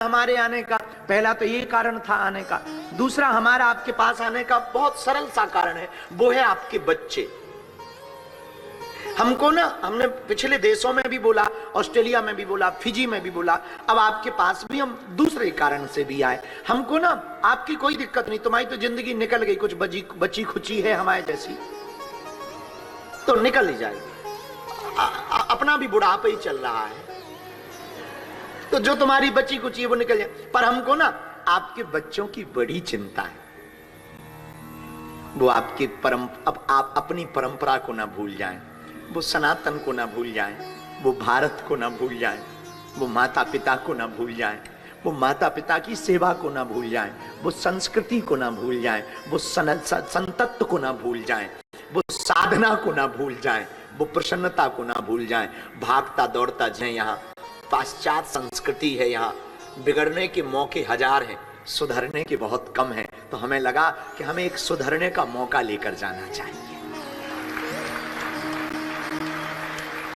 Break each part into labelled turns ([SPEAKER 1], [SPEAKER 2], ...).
[SPEAKER 1] हमारे आने का पहला तो ये कारण था आने का। दूसरा हमारा आपके पास आने का बहुत सरल सा कारण है, वो है आपके बच्चे। हमको ना, हमने पिछले देशों में भी बोला, ऑस्ट्रेलिया में भी बोला, फिजी में भी बोला, अब आपके पास भी हम दूसरे कारण से भी आए। हमको ना आपकी कोई दिक्कत नहीं, तुम्हारी तो जिंदगी निकल गई, कुछ बची खुची है हमारे जैसी तो निकल ही जाएगी, अपना भी बुढ़ापा ही चल रहा है, तो जो तुम्हारी बची कुची है वो निकल जाए। पर हमको ना आपके बच्चों की बड़ी चिंता है, वो आपकी अब आप अपनी परंपरा को ना भूल जाएं, वो सनातन को ना भूल जाएं, वो भारत को ना भूल जाएं, वो माता पिता को ना भूल जाएं, वो माता पिता की सेवा को ना भूल जाएं, वो संस्कृति को ना भूल जाएं, वो संतत्व को ना भूल जाएं, वो साधना को ना भूल जाएं, वो प्रसन्नता को ना भूल जाएं। भागता दौड़ता जाए, यहाँ पाश्चात्य संस्कृति है, यहाँ बिगड़ने के मौके हजार हैं, सुधरने के बहुत कम हैं। तो हमें लगा कि हमें एक सुधरने का मौका लेकर जाना चाहिए।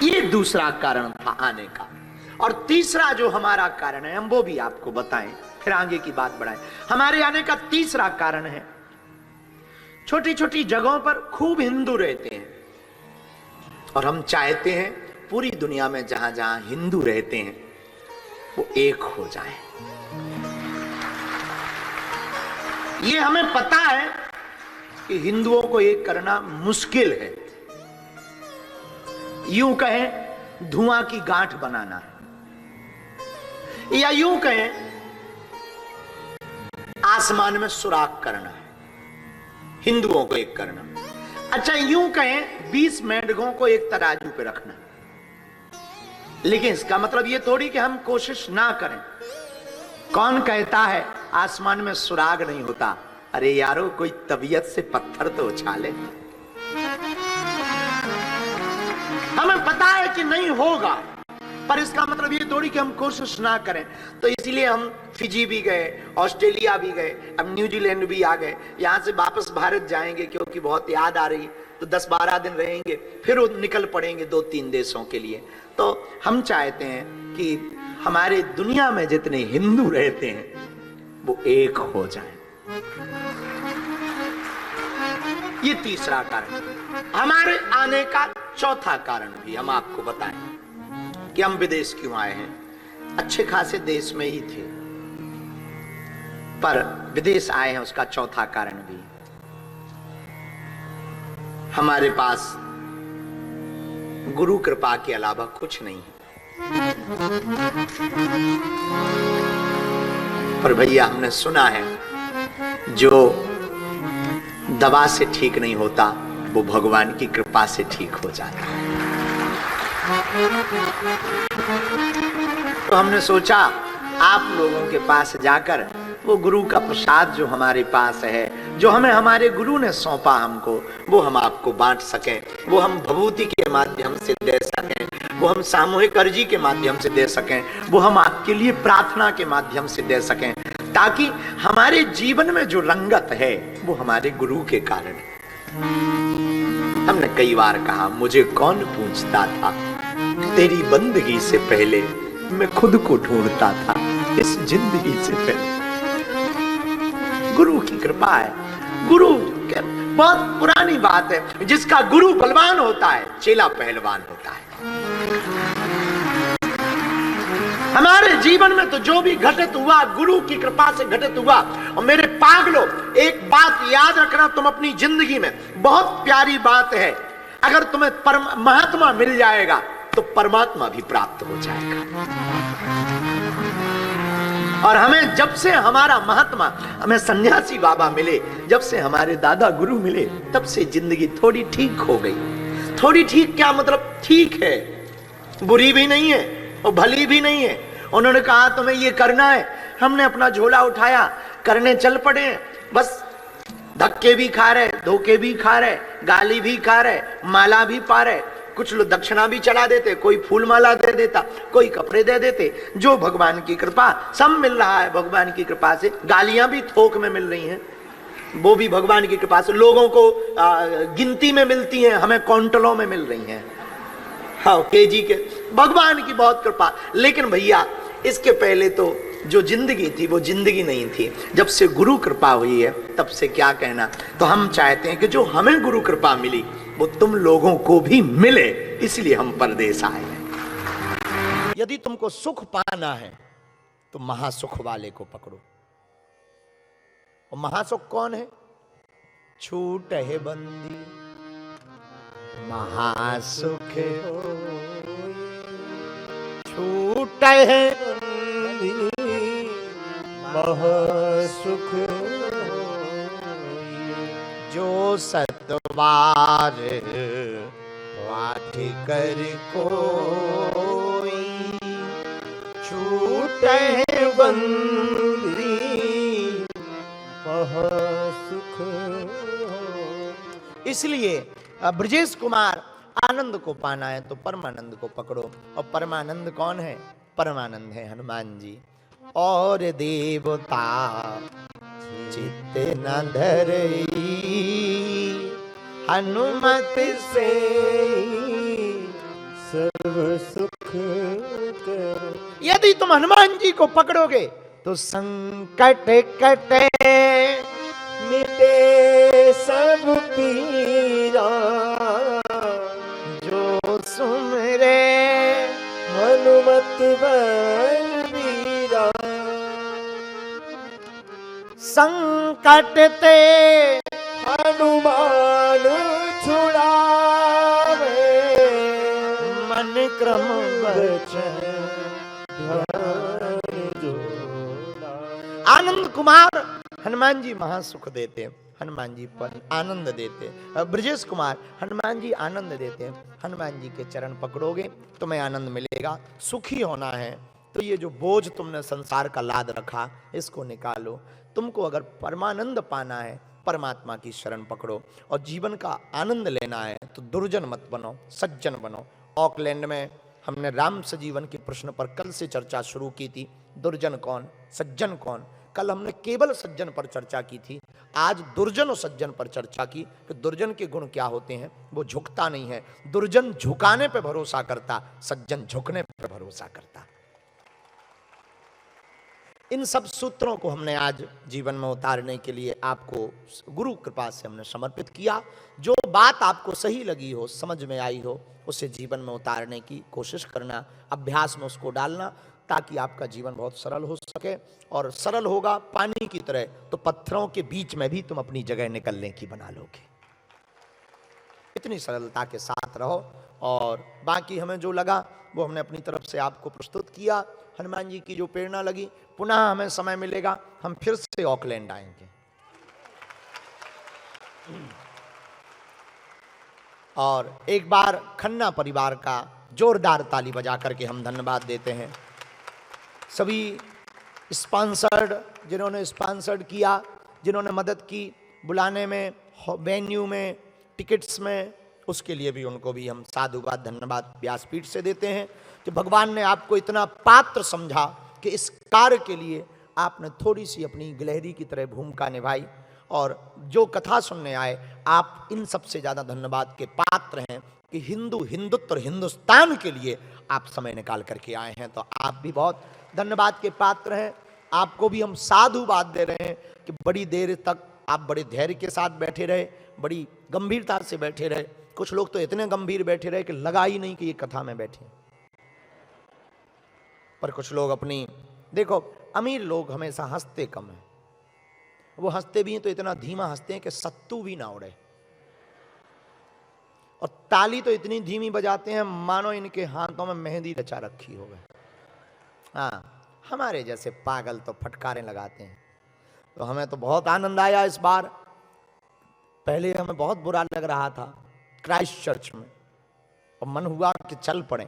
[SPEAKER 1] ये दूसरा कारण था आने का। और तीसरा जो हमारा कारण है, हम वो भी आपको बताएं, फिर आगे की बात बढ़ाएं। हमारे आने का तीसरा कारण है, छोटी छोटी जगहों पर खूब हिंदू रहते हैं और हम चाहते हैं पूरी दुनिया में जहां जहां हिंदू रहते हैं वो एक हो जाएं। ये हमें पता है कि हिंदुओं को एक करना मुश्किल है, यूं कहें धुआं की गांठ बनाना है, या यूं कहें आसमान में सुराख करना है, हिंदुओं को एक करना। अच्छा, यूं कहें 20 मेंढकों को एक तराजू पे रखना। लेकिन इसका मतलब ये थोड़ी कि हम कोशिश ना करें। कौन कहता है आसमान में सुराग नहीं होता? अरे यारो, कोई तबीयत से पत्थर तो उछाले। हमें पता है कि नहीं होगा, पर इसका मतलब ये थोड़ी कि हम कोशिश ना करें। तो इसीलिए हम फिजी भी गए, ऑस्ट्रेलिया भी गए, अब न्यूजीलैंड भी आ गए। यहां से वापस भारत जाएंगे क्योंकि बहुत याद आ रही, तो 10-12 दिन रहेंगे, फिर निकल पड़ेंगे 2-3 देशों के लिए। तो हम चाहते हैं कि हमारे दुनिया में जितने हिंदू रहते हैं वो एक हो जाएं। ये तीसरा कारण। हमारे आने का चौथा कारण भी हम आपको बताएं कि हम विदेश क्यों आए हैं। अच्छे खासे देश में ही थे, पर विदेश आए हैं, उसका चौथा कारण भी। हमारे पास गुरु कृपा के अलावा कुछ नहीं है। पर भैया, हमने सुना है जो दवा से ठीक नहीं होता वो भगवान की कृपा से ठीक हो जाता है। तो हमने सोचा आप लोगों के पास जाकर वो गुरु का प्रसाद जो हमारे पास है, जो हमें हमारे गुरु ने सौंपा हमको, वो हम आपको बांट सकें, वो हम भभूति के माध्यम से दे सकें, वो हम सामूहिक अर्जी के माध्यम से दे सकें, वो हम आपके लिए प्रार्थना के माध्यम से दे सकें, ताकि हमारे जीवन में जो रंगत है वो हमारे गुरु के कारण है। हमने कई बार कहा, मुझे कौन पूछता था, तेरी बंदगी से पहले मैं खुद को ढूंढता था, इस जिंदगी से पहले। गुरु की कृपा है। गुरु बहुत पुरानी बात है, जिसका गुरु बलवान होता है चेला पहलवान होता है। हमारे जीवन में तो जो भी घटित हुआ गुरु की कृपा से घटित हुआ। और मेरे पागलों, एक बात याद रखना, तुम अपनी जिंदगी में, बहुत प्यारी बात है, अगर तुम्हें महात्मा मिल जाएगा तो परमात्मा भी प्राप्त हो जाएगा। और हमें जब से हमारा महात्मा, हमें सन्यासी बाबा मिले, जब से हमारे दादा गुरु मिले, तब से जिंदगी थोड़ी ठीक हो गई। थोड़ी ठीक क्या मतलब? ठीक है, बुरी भी नहीं है और भली भी नहीं है। उन्होंने कहा तुम्हें ये करना है, हमने अपना झोला उठाया, करने चल पड़े। बस धक्के भी खा रहे, धोखे भी खा रहे, गाली भी खा रहे, माला भी पा रहे, कुछ लोग दक्षिणा भी चला देते, कोई फूल माला दे देता, कोई कपड़े दे देते। जो भगवान की कृपा, सब मिल रहा है भगवान की कृपा से। गालियां भी थोक में मिल रही हैं, वो भी भगवान की कृपा से। लोगों को गिनती में मिलती हैं, हमें क्विंटलों में मिल रही हैं, हाँ, केजी के। भगवान की बहुत कृपा। लेकिन भैया, इसके पहले तो जो जिंदगी थी वो जिंदगी नहीं थी। जब से गुरु कृपा हुई है तब से क्या कहना। तो हम चाहते हैं कि जो हमें गुरु कृपा मिली वो तुम लोगों को भी मिले, इसलिए हम परदेश आए हैं। यदि तुमको सुख पाना है तो महासुख वाले को पकड़ो। और महासुख कौन है? छूट है बंदी महासुख छूट है महासुख जो सतवार पाठ कर कोई छूट है बंदी महासुख। इसलिए ब्रजेश कुमार आनंद को पाना है तो परमानंद को पकड़ो। और परमानंद कौन है? परमानंद है हनुमान जी। और देवता चित्त न धरई हनुमत से सर्व सुख कर। यदि तुम हनुमान जी को पकड़ोगे तो संकट कटे मिटे सब पीरा जो सुमरे हनुमत बलबीरा। संकट ते हनुमान छुड़ावे मन क्रम बचन आनंद कुमार हनुमान जी महासुख देते हैं, हनुमान जी पर आनंद देते हैं। ब्रजेश कुमार हनुमान जी आनंद देते हैं। हनुमान जी के चरण पकड़ोगे तुम्हें आनंद मिलेगा। सुखी होना है तो ये जो बोझ तुमने संसार का लाद रखा इसको निकालो। तुमको अगर परमानंद पाना है परमात्मा की शरण पकड़ो। और जीवन का आनंद लेना है तो दुर्जन मत बनो, सज्जन बनो। ऑकलैंड में हमने राम सजीवन के प्रश्न पर कल से चर्चा शुरू की थी। दुर्जन कौन, सज्जन कौन। कल हमने केवल सज्जन पर चर्चा की थी, आज दुर्जन और सज्जन पर चर्चा की कि दुर्जन के गुण क्या होते हैं। वो झुकता नहीं है, दुर्जन झुकाने पे भरोसा करता, सज्जन झुकने पे भरोसा करता। इन सब सूत्रों को हमने आज जीवन में उतारने के लिए आपको गुरु कृपा से हमने समर्पित किया। जो बात आपको सही लगी हो, समझ में आई हो, उसे जीवन में उतारने की कोशिश करना, अभ्यास में उसको डालना, ताकि आपका जीवन बहुत सरल हो सके। और सरल होगा पानी की तरह तो पत्थरों के बीच में भी तुम अपनी जगह निकलने की बना लोगे। इतनी सरलता के साथ रहो। और बाकी हमें जो लगा वो हमने अपनी तरफ से आपको प्रस्तुत किया। हनुमान जी की जो प्रेरणा लगी, पुनः हमें समय मिलेगा हम फिर से ऑकलैंड आएंगे। और एक बार खन्ना परिवार का जोरदार ताली बजा करके हम धन्यवाद देते हैं। सभी स्पॉन्सर्ड जिन्होंने स्पॉन्सर्ड किया, जिन्होंने मदद की बुलाने में, वेन्यू में, टिकट्स में, उसके लिए भी उनको भी हम साधुवाद धन्यवाद व्यासपीठ से देते हैं कि भगवान ने आपको इतना पात्र समझा कि इस कार्य के लिए आपने थोड़ी सी अपनी गिलहरी की तरह भूमिका निभाई। और जो कथा सुनने आए आप इन सबसे ज़्यादा धन्यवाद के पात्र हैं कि हिंदुत्व और हिंदुस्तान के लिए आप समय निकाल करके आए हैं। तो आप भी बहुत धन्यवाद के पात्र हैं। आपको भी हम साधुवाद दे रहे हैं कि बड़ी देर तक आप बड़े धैर्य के साथ बैठे रहे, बड़ी गंभीरता से बैठे रहे। कुछ लोग तो इतने गंभीर बैठे रहे कि लगा ही नहीं कि ये कथा में बैठे। पर कुछ लोग अपनी, देखो अमीर लोग हमेशा हंसते कम हैं, वो हंसते भी हैं तो इतना धीमा हंसते हैं कि सत्तू भी ना उड़े। और ताली तो इतनी धीमी बजाते हैं मानो इनके हाथों में मेहंदी रचा रखी हो। हाँ, हमारे जैसे पागल तो फटकारें लगाते हैं। तो हमें तो बहुत आनंद आया इस बार। पहले हमें बहुत बुरा लग रहा था क्राइस्ट चर्च में, और मन हुआ कि चल पड़े।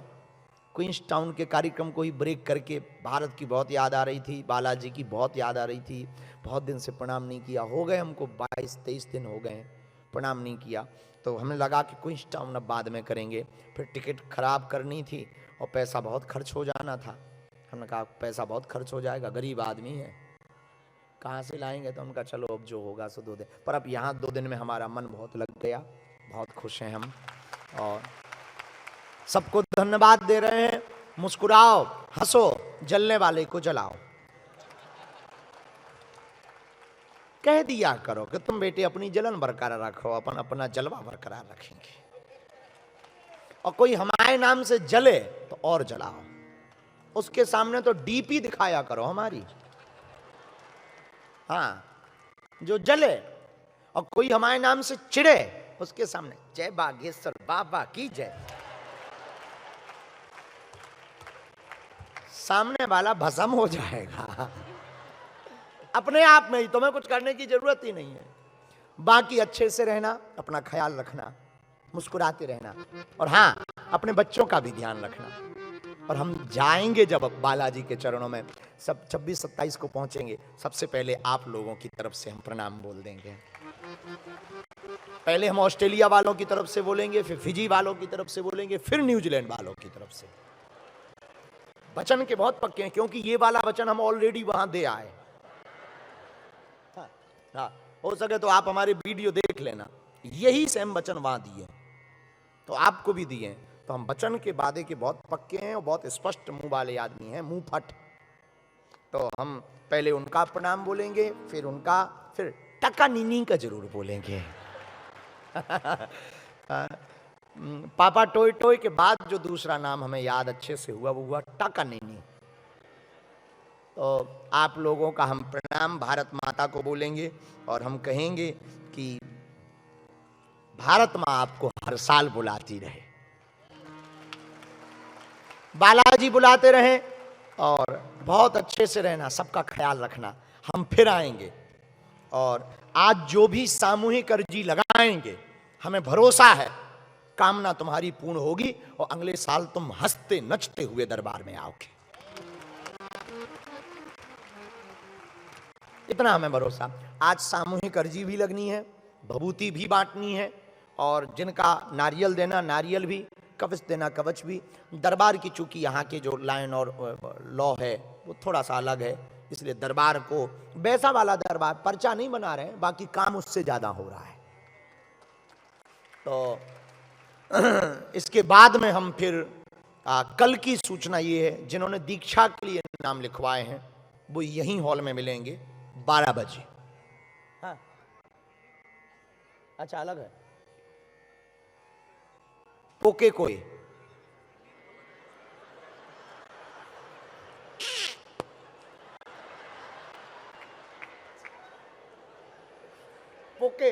[SPEAKER 1] क्वींस टाउन के कार्यक्रम को ही ब्रेक करके भारत की बहुत याद आ रही थी, बालाजी की बहुत याद आ रही थी। बहुत दिन से प्रणाम नहीं किया, हो गए हमको 22-23 दिन हो गए प्रणाम नहीं किया। तो हमें लगा कि क्वींस टाउन अब बाद में करेंगे। फिर टिकट खराब करनी थी और पैसा बहुत खर्च हो जाना था। हमने कहा पैसा बहुत खर्च हो जाएगा, गरीब आदमी है, कहाँ से लाएंगे। तो उनका चलो अब जो होगा सो 2 दिन। पर अब यहाँ 2 दिन में हमारा मन बहुत लग गया, बहुत खुश हैं हम। और सबको धन्यवाद दे रहे हैं। मुस्कुराओ, हंसो, जलने वाले को जलाओ। कह दिया करो कि तुम बेटे अपनी जलन बरकरार रखो, अपन अपना जलवा बरकरार रखेंगे। और कोई हमारे नाम से जले तो और जलाओ, उसके सामने तो डीपी दिखाया करो हमारी। हाँ, जो जले और कोई हमारे नाम से चिढ़े उसके सामने जय बागेश्वर बाबा की जय। सामने वाला भस्म हो जाएगा अपने आप में ही, तुम्हें कुछ करने की जरूरत ही नहीं है। बाकी अच्छे से रहना, अपना ख्याल रखना, मुस्कुराते रहना, और हाँ अपने बच्चों का भी ध्यान रखना। और हम जाएंगे जब बालाजी के चरणों में, सब 26-27 को पहुंचेंगे, सबसे पहले आप लोगों की तरफ से हम प्रणाम बोल देंगे। पहले हम ऑस्ट्रेलिया वालों की तरफ से बोलेंगे, फिर फिजी वालों की तरफ से बोलेंगे, फिर न्यूजीलैंड वालों की तरफ से। वचन के बहुत पक्के हैं, क्योंकि ये वाला वचन हम ऑलरेडी वहां दे आए। हाँ, हो सके तो आप हमारे वीडियो देख लेना, यही सेम वचन वहां दिए तो आपको भी दिए। तो हम वचन के वादे के बहुत पक्के हैं और बहुत स्पष्ट मुंह वाले आदमी हैं, मुंह फट। तो हम पहले उनका प्रणाम बोलेंगे, फिर उनका, फिर टका नीनी का जरूर बोलेंगे पापा टोय टोय के बाद जो दूसरा नाम हमें याद अच्छे से हुआ वो हुआ टका नीनी। तो आप लोगों का हम प्रणाम भारत माता को बोलेंगे और हम कहेंगे कि भारत माँ आपको हर साल बुलाती रहे, बालाजी बुलाते रहें, और बहुत अच्छे से रहना, सबका ख्याल रखना। हम फिर आएंगे और आज जो भी सामूहिक अर्जी लगाएंगे, हमें भरोसा है कामना तुम्हारी पूर्ण होगी और अगले साल तुम हंसते नचते हुए दरबार में आओगे। इतना हमें भरोसा। आज सामूहिक अर्जी भी लगनी है, भभूति भी बांटनी है, और जिनका नारियल देना नारियल भी, कवच देना कवच भी। दरबार की चूंकि यहाँ के जो लाइन और लॉ है वो थोड़ा सा अलग है, इसलिए दरबार को वैसा वाला दरबार पर्चा नहीं बना रहे हैं, बाकी काम उससे ज्यादा हो रहा है। तो इसके बाद में हम फिर कल की सूचना ये है, जिन्होंने दीक्षा के लिए नाम लिखवाए हैं वो यहीं हॉल में मिलेंगे 12 बजे। हाँ, अच्छा अलग है। पोके कोई पोके